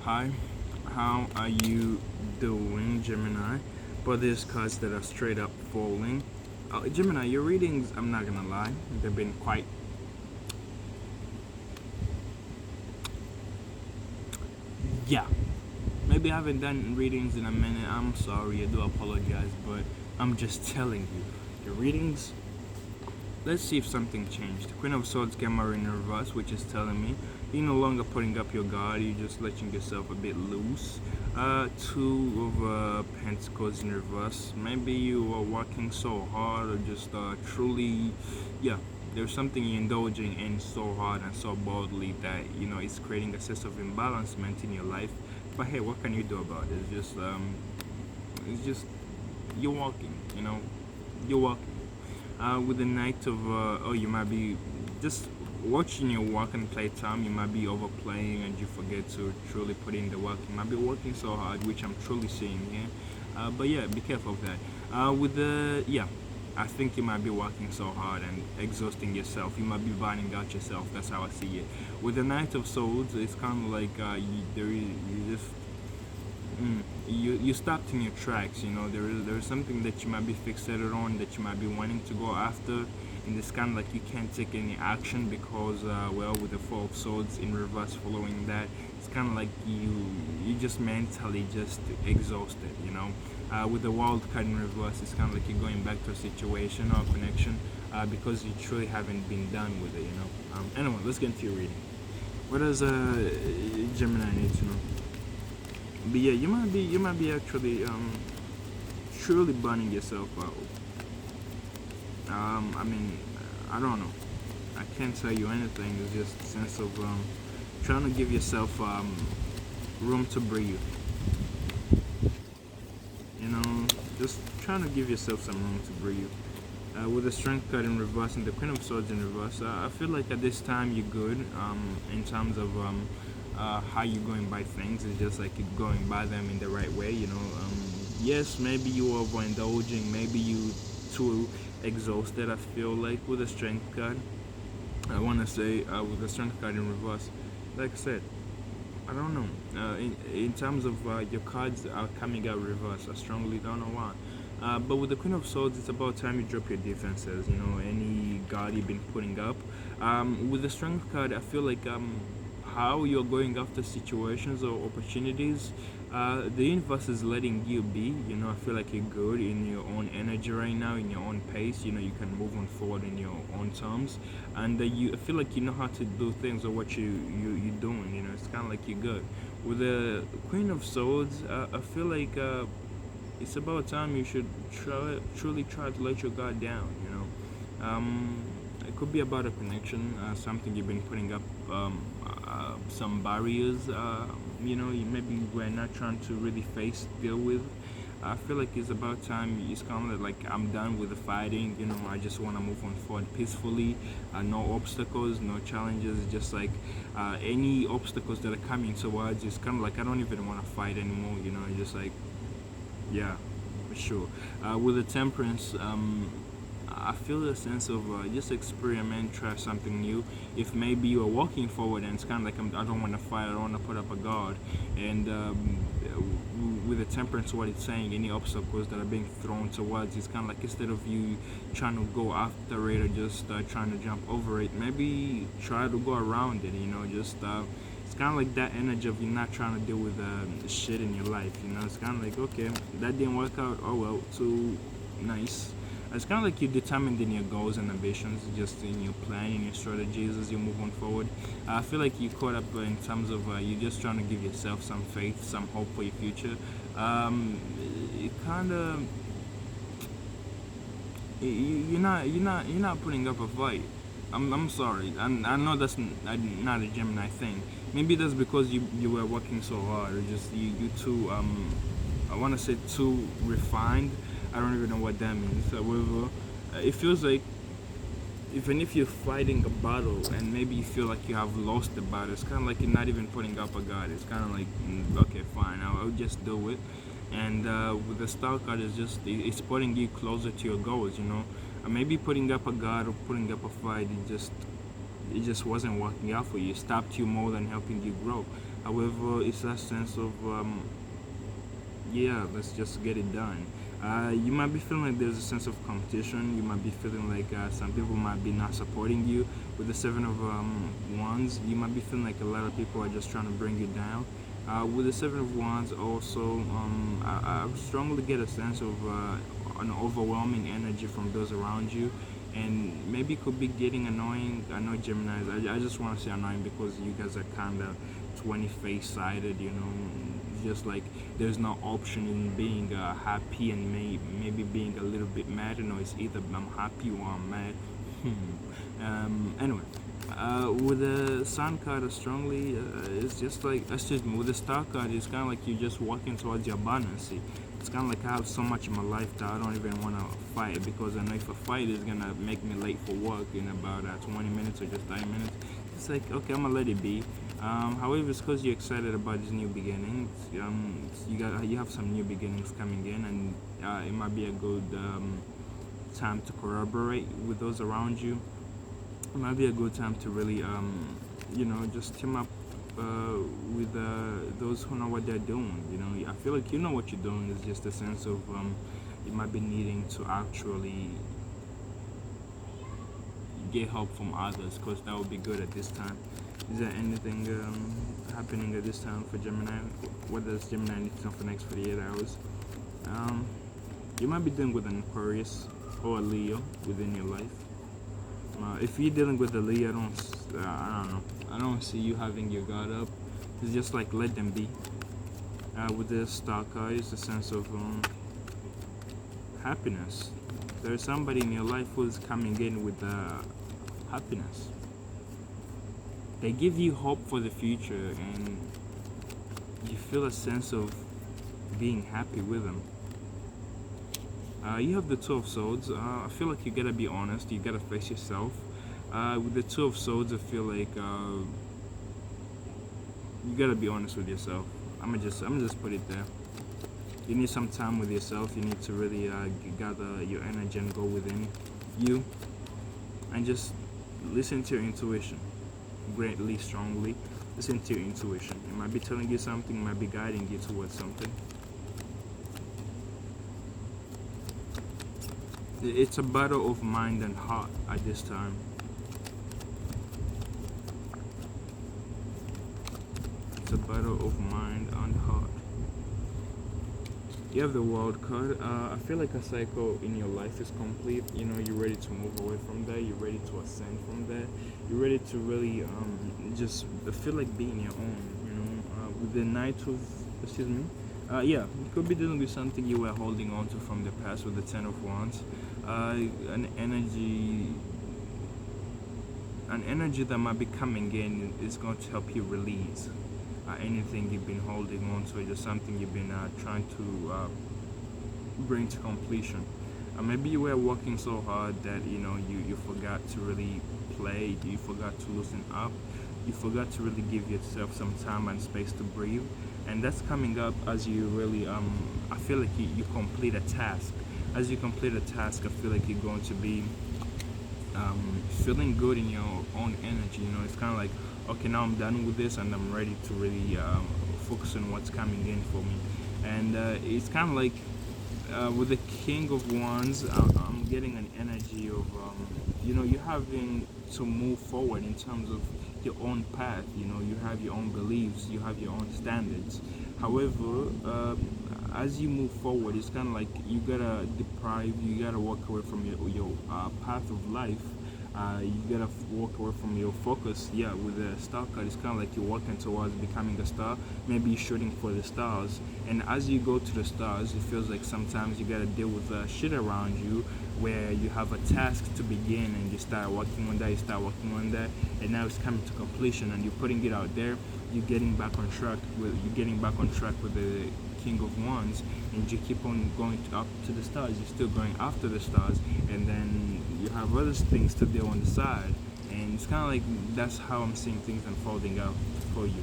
Hi, how are you doing, Gemini? For these cards that are straight up falling. Gemini, your readings, I'm not gonna lie, they've been quite. Yeah. Maybe I haven't done readings in a minute. I'm sorry, I do apologize, but I'm just telling you. Your readings, let's see if something changed. Queen of Swords came out in reverse, which is telling me you're no longer putting up your guard, you're just letting yourself a bit loose. Two of Pentacles in reverse. Maybe you are working so hard or just truly, yeah, there's something you're indulging in so hard and so boldly that, it's creating a sense of imbalancement in your life. But hey, what can you do about it? It's just, you're walking, you're walking. With the Knight of, you might be just watching your work and play time. You might be overplaying and you forget to truly put in the work. You might be working so hard, which I'm truly seeing here. But yeah, be careful of that. I think you might be working so hard and exhausting yourself. You might be burning out yourself. That's how I see it. With the Knight of Swords, it's kind of like you just you stopped in your tracks. There is something that you might be fixated on, that you might be wanting to go after, and it's kind of like you can't take any action because with the Four of Swords in reverse following that, it's kind of like you just mentally just exhausted. With the World card in reverse, it's kind of like you're going back to a situation or a connection because you truly haven't been done with it. Anyway, let's get into your reading. What does Gemini need to know? But yeah, you might be actually truly burning yourself out. I mean, I don't know. I can't tell you anything. It's just a sense of trying to give yourself room to breathe. Just trying to give yourself some room to breathe. With the Strength card in reverse and the Queen of Swords in reverse, I feel like at this time you're good in terms of how you're going by things. It's just like you're going by them in the right way. Yes, maybe you overindulging, maybe you too exhausted. I feel like with the Strength card, I want to say with the Strength card in reverse, like I said, I don't know. In terms of your cards are coming out reverse, I strongly don't know why. But with the Queen of Swords, it's about time you drop your defenses. Any guard you've been putting up. With the Strength card, I feel like how you're going after situations or opportunities, the universe is letting you be. I feel like you're good in your own energy right now, in your own pace. You can move on forward in your own terms, and I feel like you know how to do things or what you're doing. It's kind of like you're good. With the Queen of Swords, I feel like it's about time you should truly try to let your guard down. It could be about a connection, something you've been putting up some barriers. Maybe we're not trying to really deal with. I feel like it's about time. It's kind of like I'm done with the fighting. I just want to move on forward peacefully. No obstacles, no challenges. Just like any obstacles that are coming towards, it's kind of like I don't even want to fight anymore. Just like, yeah, for sure. With the Temperance, I feel a sense of just experiment, try something new. If maybe you are walking forward and it's kind of like I don't want to fight, I don't want to put up a guard. And with the Temperance, what it's saying, any obstacles that are being thrown towards, it's kind of like instead of you trying to go after it or just trying to jump over it, maybe try to go around it. Just it's kind of like that energy of you're not trying to deal with shit in your life. It's kind of like, okay, that didn't work out. Oh well, too nice. It's kind of like you're determined in your goals and ambitions, just in your plan, in your strategies as you move on forward. I feel like you're caught up in terms of you're just trying to give yourself some faith, some hope for your future. It kind of you're not putting up a fight. I'm sorry. I know that's not a Gemini thing. Maybe that's because you were working so hard, or just you too I want to say too refined. I don't even know what that means. However, it feels like even if you're fighting a battle and maybe you feel like you have lost the battle, it's kind of like you're not even putting up a guard. It's kind of like, okay, fine, I'll just do it. And with the Star card, it's putting you closer to your goals. Maybe putting up a guard or putting up a fight, it just wasn't working out for you. It stopped you more than helping you grow. However, it's that sense of yeah, let's just get it done. You might be feeling like there's a sense of competition. You might be feeling like some people might be not supporting you. With the Seven of Wands, you might be feeling like a lot of people are just trying to bring you down. With the Seven of Wands, also, I strongly get a sense of an overwhelming energy from those around you, and maybe it could be getting annoying. I know Geminis. I just want to say annoying because you guys are kind of 20 face sided. You know, just like there's no option in being happy and maybe being a little bit mad. You know, it's either I'm happy or I'm mad. Anyway, with the Sun card, strongly, it's just like, excuse me, with the Star card, it's kind of like you're just walking towards your abundance. It's kind of like I have so much in my life that I don't even want to fight, because I know if I fight, it's gonna make me late for work in about 20 minutes or just 30 minutes. It's like, okay, I'm gonna let it be. However, it's because you're excited about this new beginning. You have some new beginnings coming in, and it might be a good time to collaborate with those around you. It might be a good time to really, just team up with those who know what they're doing. You know, I feel like you know what you're doing. It's just a sense of you might be needing to actually get help from others, because that would be good at this time. Is there anything happening at this time for Gemini? What does Gemini need to know for the next 48 hours? You might be dealing with an Aquarius or a Leo within your life. If you're dealing with a Leo, I don't know. I don't see you having your guard up. It's just like, let them be. With the Star card, it's a sense of happiness. There's somebody in your life who's coming in with happiness. They give you hope for the future, and you feel a sense of being happy with them. You have the Two of Swords. I feel like you gotta be honest. You gotta face yourself. With the Two of Swords, I feel like you gotta be honest with yourself. I'm gonna just put it there. You need some time with yourself. You need to really gather your energy and go within you, and just listen to your intuition. Greatly, strongly, listen to your intuition. It might be telling you something. It might be guiding you towards something. It's a battle of mind and heart at this time. It's a battle of mind and heart. You have the World card. I feel like a cycle in your life is complete. You know, you're ready to move away from there. You're ready to ascend from there. You're ready to really just feel like being your own. You know, with the Knight of, excuse me. You could be dealing with something you were holding on to from the past with the Ten of Wands. An energy that might be coming in is going to help you release anything you've been holding on to, or just something you've been trying to bring to completion. Maybe you were working so hard that you forgot to really play, you forgot to loosen up, you forgot to really give yourself some time and space to breathe, and that's coming up as you really I feel like you complete a task. As you complete a task, I feel like you're going to be feeling good in your own energy. You know, it's kind of like, okay, now I'm done with this and I'm ready to really focus on what's coming in for me. And it's kind of like with the King of Wands, I'm getting an energy of you're having to move forward in terms of your own path. You know, you have your own beliefs, you have your own standards. However, as you move forward, it's kind of like you gotta walk away from your path of life. You gotta walk away from your focus. Yeah, with the Star card, it's kind of like you're walking towards becoming a star. Maybe you're shooting for the stars, and as you go to the stars, it feels like sometimes you gotta deal with shit around you, where you have a task to begin and you start working on that, and now it's coming to completion, and you're putting it out there. You're getting back on track with the King of Wands, and you keep on going up to the stars. You're still going after the stars, and then you have other things to do on the side, and it's kind of like that's how I'm seeing things unfolding out for you.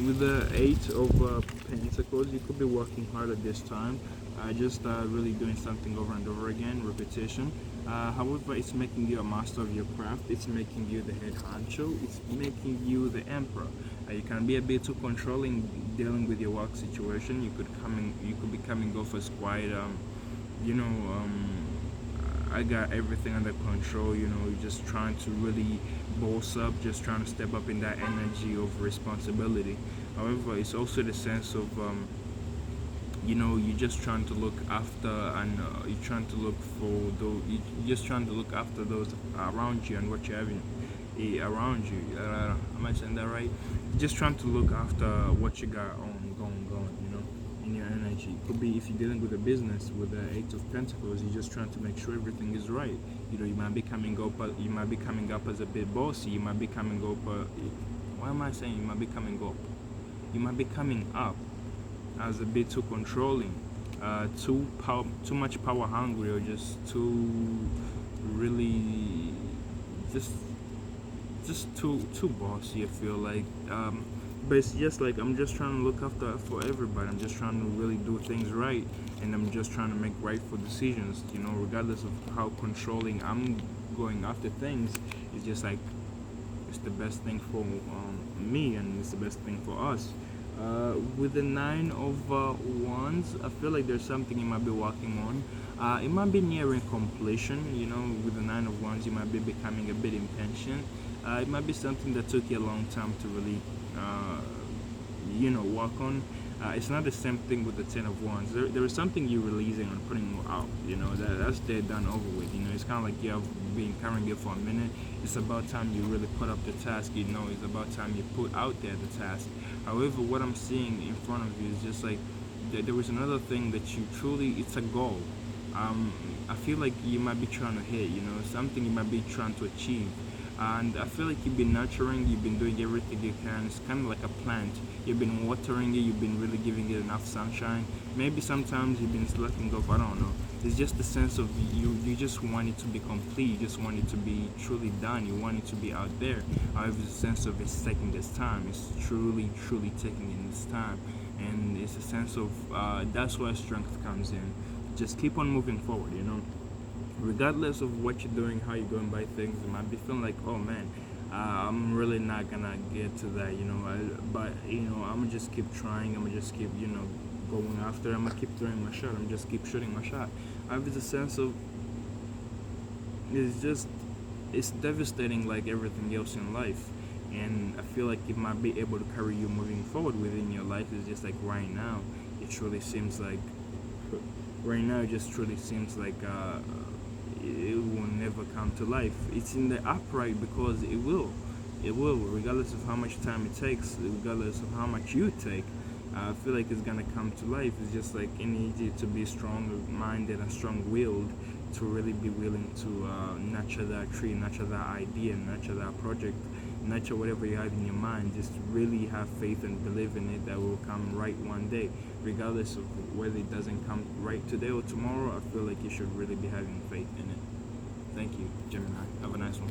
With the Eight of Pentacles, you could be working hard at this time, just really doing something over and over again, repetition. However, it's making you a master of your craft. It's making you the head honcho. It's making you the emperor. You can be a bit too controlling dealing with your work situation. You could be coming off as quite you know I got everything under control. You're just trying to really boss up, just trying to step up in that energy of responsibility. However, it's also the sense of you're just trying to look after, and you're trying to look for those, you're just trying to look after those around you and what you have around you. Am I saying that right? Just trying to look after what you got on going, in your energy. It could be if you're dealing with a business with the Eight of Pentacles, you're just trying to make sure everything is right. You might be coming up, as a bit bossy. You might be coming up. Why am I saying you might be coming up? You might be coming up as a bit too controlling, too much power hungry, or just too really just too bossy. I feel like, but it's just like I'm just trying to look after for everybody. I'm just trying to really do things right, and I'm just trying to make rightful decisions. Regardless of how controlling I'm going after things, it's just like it's the best thing for me, and it's the best thing for us. With the Nine of Wands, I feel like there's something you might be working on. It might be nearing completion. With the Nine of Wands, you might be becoming a bit impatient. It might be something that took you a long time to really, work on. It's not the same thing with the Ten of Wands. There is something you're releasing and putting out. That's dead, done, over with. It's kind of like you have been carrying it for a minute. It's about time you really put up the task. It's about time you put out there the task. However, what I'm seeing in front of you is just like there was another thing that you truly, it's a goal. I feel like you might be trying to hit, something you might be trying to achieve. And I feel like you've been nurturing, you've been doing everything you can. It's kind of like a plant. You've been watering it, you've been really giving it enough sunshine. Maybe sometimes you've been slacking off, I don't know. It's just the sense of you just want it to be complete, you just want it to be truly done, you want it to be out there. However, the sense of it's taking this time, it's truly taking in this time. And it's a sense of, that's where strength comes in. Just keep on moving forward, regardless of what you're doing, how you're going by things. You might be feeling like, oh man, I'm really not gonna get to that, but I'm gonna just keep trying. I'm gonna just keep, going after. I'm gonna keep throwing my shot. I'm just keep shooting my shot. I have this sense of it's devastating like everything else in life, and I feel like it might be able to carry you moving forward within your life. It's just like right now, it truly seems like it just truly seems like it will never come to life. It's in the upright because it will, regardless of how much time it takes, regardless of how much you take. I feel like it's gonna come to life. It's just like it needs you to be strong-minded and strong-willed to really be willing to nurture that tree, nurture that idea, nurture that project, nurture whatever you have in your mind. Just really have faith and believe in it that will come right one day, regardless of whether it doesn't come right today or tomorrow. I feel like you should really be having faith in it. Thank you, Gemini. Have a nice one.